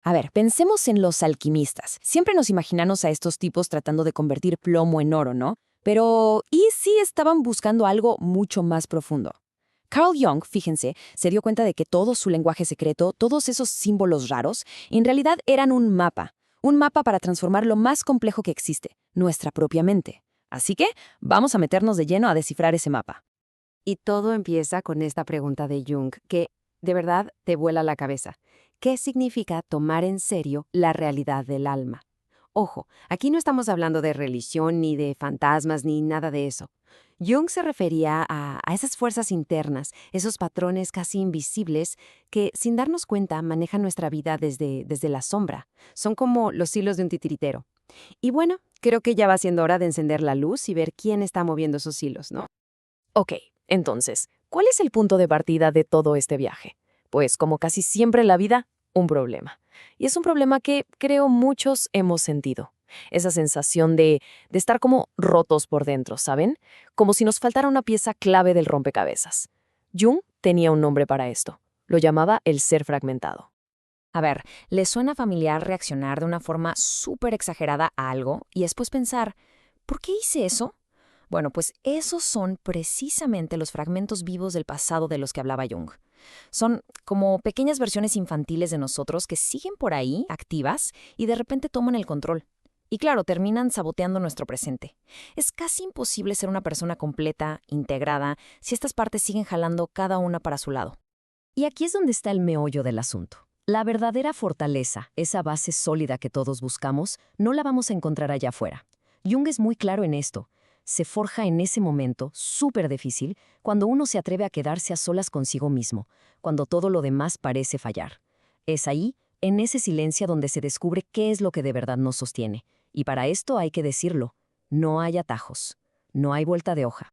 A ver, pensemos en los alquimistas. Siempre nos imaginamos a estos tipos tratando de convertir plomo en oro, ¿no? Pero, ¿y si estaban buscando algo mucho más profundo? Carl Jung, fíjense, se dio cuenta de que todo su lenguaje secreto, todos esos símbolos raros, en realidad eran un mapa para transformar lo más complejo que existe, nuestra propia mente. Así que, vamos a meternos de lleno a descifrar ese mapa. Y todo empieza con esta pregunta de Jung, que de verdad te vuela la cabeza. ¿Qué significa tomar en serio la realidad del alma? Ojo, aquí no estamos hablando de religión, ni de fantasmas, ni nada de eso. Jung se refería a esas fuerzas internas, esos patrones casi invisibles que, sin darnos cuenta, manejan nuestra vida desde la sombra. Son como los hilos de un titiritero. Y bueno, creo que ya va siendo hora de encender la luz y ver quién está moviendo esos hilos, ¿no? Ok, entonces, ¿cuál es el punto de partida de todo este viaje? Pues, como casi siempre en la vida, un problema. Y es un problema que creo muchos hemos sentido. Esa sensación de estar como rotos por dentro, ¿saben? Como si nos faltara una pieza clave del rompecabezas. Jung tenía un nombre para esto. Lo llamaba el ser fragmentado. A ver, ¿les suena familiar reaccionar de una forma súper exagerada a algo y después pensar, ¿por qué hice eso? Bueno, pues esos son precisamente los fragmentos vivos del pasado de los que hablaba Jung. Son como pequeñas versiones infantiles de nosotros que siguen por ahí, activas, y de repente toman el control. Y claro, terminan saboteando nuestro presente. Es casi imposible ser una persona completa, integrada, si estas partes siguen jalando cada una para su lado. Y aquí es donde está el meollo del asunto. La verdadera fortaleza, esa base sólida que todos buscamos, no la vamos a encontrar allá afuera. Jung es muy claro en esto. Se forja en ese momento, súper difícil, cuando uno se atreve a quedarse a solas consigo mismo, cuando todo lo demás parece fallar. Es ahí, en ese silencio, donde se descubre qué es lo que de verdad nos sostiene. Y para esto hay que decirlo, no hay atajos, no hay vuelta de hoja.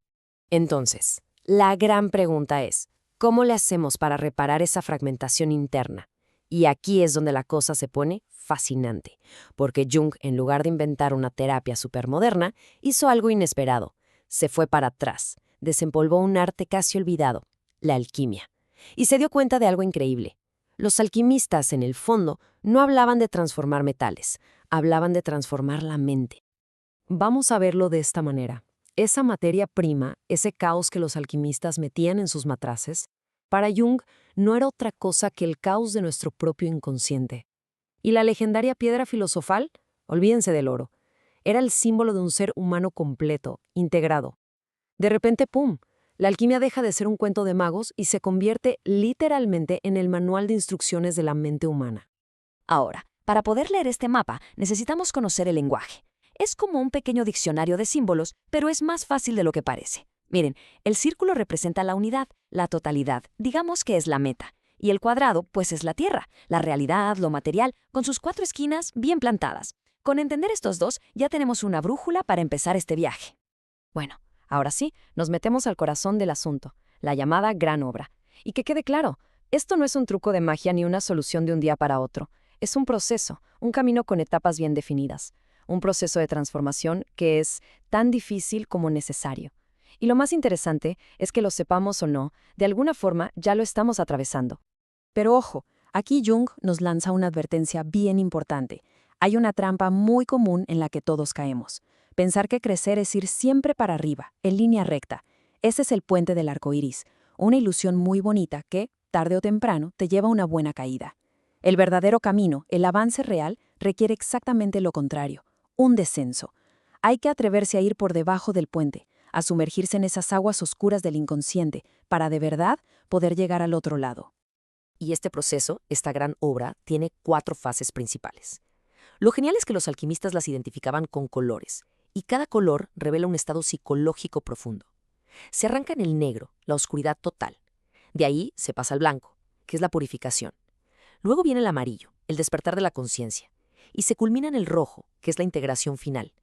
Entonces, la gran pregunta es, ¿cómo le hacemos para reparar esa fragmentación interna? Y aquí es donde la cosa se pone fascinante, porque Jung, en lugar de inventar una terapia supermoderna, hizo algo inesperado. Se fue para atrás, desempolvó un arte casi olvidado, la alquimia. Y se dio cuenta de algo increíble. Los alquimistas, en el fondo, no hablaban de transformar metales, hablaban de transformar la mente. Vamos a verlo de esta manera. Esa materia prima, ese caos que los alquimistas metían en sus matraces, para Jung no era otra cosa que el caos de nuestro propio inconsciente. Y la legendaria piedra filosofal, olvídense del oro, era el símbolo de un ser humano completo, integrado. De repente, ¡pum!, la alquimia deja de ser un cuento de magos y se convierte literalmente en el manual de instrucciones de la mente humana. Ahora, para poder leer este mapa, necesitamos conocer el lenguaje. Es como un pequeño diccionario de símbolos, pero es más fácil de lo que parece. Miren, el círculo representa la unidad, la totalidad, digamos que es la meta. Y el cuadrado, pues es la tierra, la realidad, lo material, con sus 4 esquinas bien plantadas. Con entender estos dos, ya tenemos una brújula para empezar este viaje. Bueno, ahora sí, nos metemos al corazón del asunto, la llamada gran obra. Y que quede claro, esto no es un truco de magia ni una solución de un día para otro. Es un proceso, un camino con etapas bien definidas. Un proceso de transformación que es tan difícil como necesario. Y lo más interesante es que lo sepamos o no, de alguna forma ya lo estamos atravesando. Pero ojo, aquí Jung nos lanza una advertencia bien importante. Hay una trampa muy común en la que todos caemos. Pensar que crecer es ir siempre para arriba, en línea recta. Ese es el puente del arco iris, una ilusión muy bonita que, tarde o temprano, te lleva a una buena caída. El verdadero camino, el avance real, requiere exactamente lo contrario, un descenso. Hay que atreverse a ir por debajo del puente, a sumergirse en esas aguas oscuras del inconsciente, para de verdad poder llegar al otro lado. Y este proceso, esta gran obra, tiene 4 fases principales. Lo genial es que los alquimistas las identificaban con colores, y cada color revela un estado psicológico profundo. Se arranca en el negro, la oscuridad total. De ahí se pasa al blanco, que es la purificación. Luego viene el amarillo, el despertar de la conciencia. Y se culmina en el rojo, que es la integración final.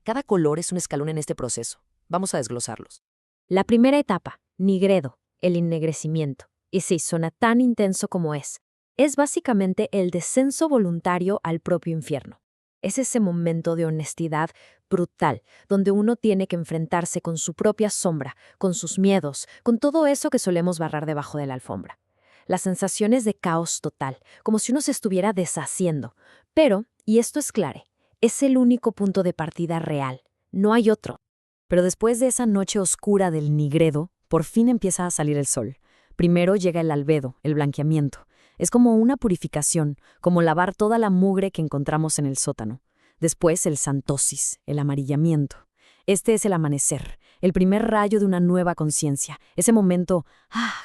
Cada color es un escalón en este proceso. Vamos a desglosarlos. La primera etapa, nigredo, el ennegrecimiento. Y sí, suena tan intenso como es. Es básicamente el descenso voluntario al propio infierno. Es ese momento de honestidad brutal, donde uno tiene que enfrentarse con su propia sombra, con sus miedos, con todo eso que solemos barrar debajo de la alfombra. La sensación es de caos total, como si uno se estuviera deshaciendo. Pero, y esto es clave, es el único punto de partida real. No hay otro. Pero después de esa noche oscura del Nigredo, por fin empieza a salir el sol. Primero llega el albedo, el blanqueamiento. Es como una purificación, como lavar toda la mugre que encontramos en el sótano. Después el santosis, el amarillamiento. Este es el amanecer, el primer rayo de una nueva conciencia. Ese momento,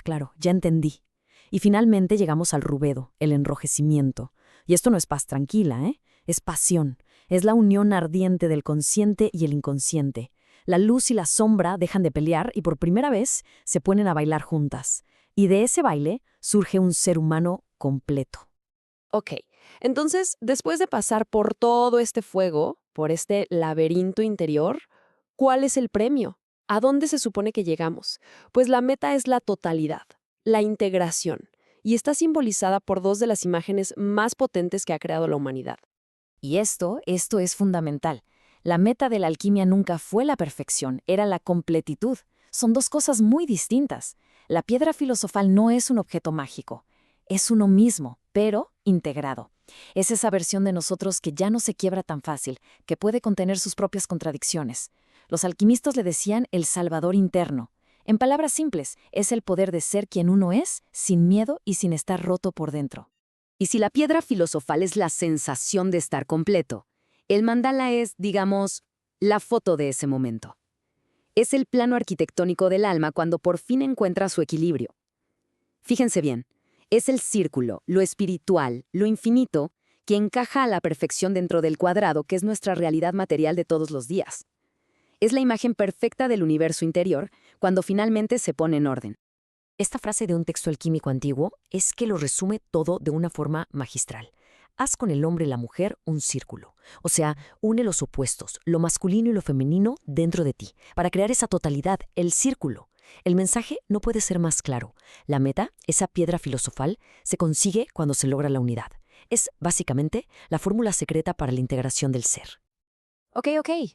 claro, ya entendí. Y finalmente llegamos al rubedo, el enrojecimiento. Y esto no es paz tranquila, ¿eh? Es pasión. Es la unión ardiente del consciente y el inconsciente. La luz y la sombra dejan de pelear y por primera vez se ponen a bailar juntas. Y de ese baile surge un ser humano completo. Ok, entonces, después de pasar por todo este fuego, por este laberinto interior, ¿cuál es el premio? ¿A dónde se supone que llegamos? Pues la meta es la totalidad, la integración, y está simbolizada por dos de las imágenes más potentes que ha creado la humanidad. Y esto es fundamental. La meta de la alquimia nunca fue la perfección, era la completitud. Son dos cosas muy distintas. La piedra filosofal no es un objeto mágico, es uno mismo, pero integrado. Es esa versión de nosotros que ya no se quiebra tan fácil, que puede contener sus propias contradicciones. Los alquimistas le decían el salvador interno. En palabras simples, es el poder de ser quien uno es, sin miedo y sin estar roto por dentro. Y si la piedra filosofal es la sensación de estar completo, el mandala es, digamos, la foto de ese momento. Es el plano arquitectónico del alma cuando por fin encuentra su equilibrio. Fíjense bien, es el círculo, lo espiritual, lo infinito, que encaja a la perfección dentro del cuadrado que es nuestra realidad material de todos los días. Es la imagen perfecta del universo interior cuando finalmente se pone en orden. Esta frase de un texto alquímico antiguo es que lo resume todo de una forma magistral. Haz con el hombre y la mujer un círculo. O sea, une los opuestos, lo masculino y lo femenino dentro de ti, para crear esa totalidad, el círculo. El mensaje no puede ser más claro. La meta, esa piedra filosofal, se consigue cuando se logra la unidad. Es, básicamente, la fórmula secreta para la integración del ser. Ok,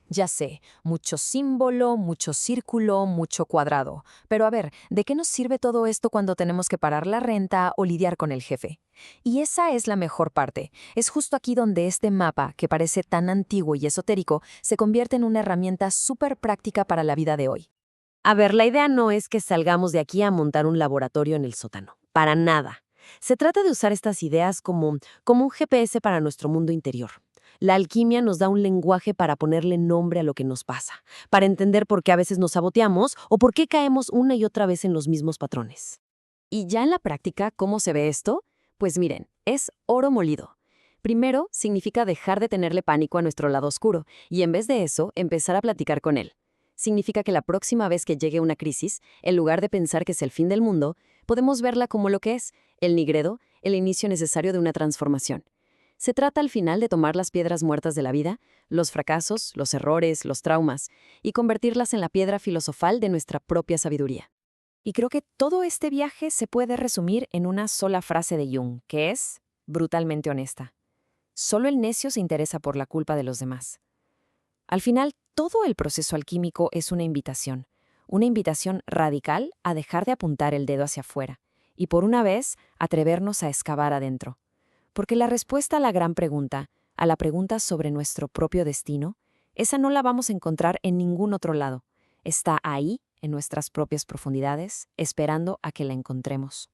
ya sé. Mucho símbolo, mucho círculo, mucho cuadrado. Pero a ver, ¿de qué nos sirve todo esto cuando tenemos que pagar la renta o lidiar con el jefe? Y esa es la mejor parte. Es justo aquí donde este mapa, que parece tan antiguo y esotérico, se convierte en una herramienta súper práctica para la vida de hoy. A ver, la idea no es que salgamos de aquí a montar un laboratorio en el sótano. Para nada. Se trata de usar estas ideas como un GPS para nuestro mundo interior. La alquimia nos da un lenguaje para ponerle nombre a lo que nos pasa, para entender por qué a veces nos saboteamos o por qué caemos una y otra vez en los mismos patrones. Y ya en la práctica, ¿cómo se ve esto? Pues miren, es oro molido. Primero, significa dejar de tenerle pánico a nuestro lado oscuro y en vez de eso, empezar a platicar con él. Significa que la próxima vez que llegue una crisis, en lugar de pensar que es el fin del mundo, podemos verla como lo que es, el nigredo, el inicio necesario de una transformación. Se trata al final de tomar las piedras muertas de la vida, los fracasos, los errores, los traumas, y convertirlas en la piedra filosofal de nuestra propia sabiduría. Y creo que todo este viaje se puede resumir en una sola frase de Jung, que es brutalmente honesta. Solo el necio se interesa por la culpa de los demás. Al final, todo el proceso alquímico es una invitación radical a dejar de apuntar el dedo hacia afuera y por una vez atrevernos a excavar adentro. Porque la respuesta a la gran pregunta, a la pregunta sobre nuestro propio destino, esa no la vamos a encontrar en ningún otro lado. Está ahí, en nuestras propias profundidades, esperando a que la encontremos.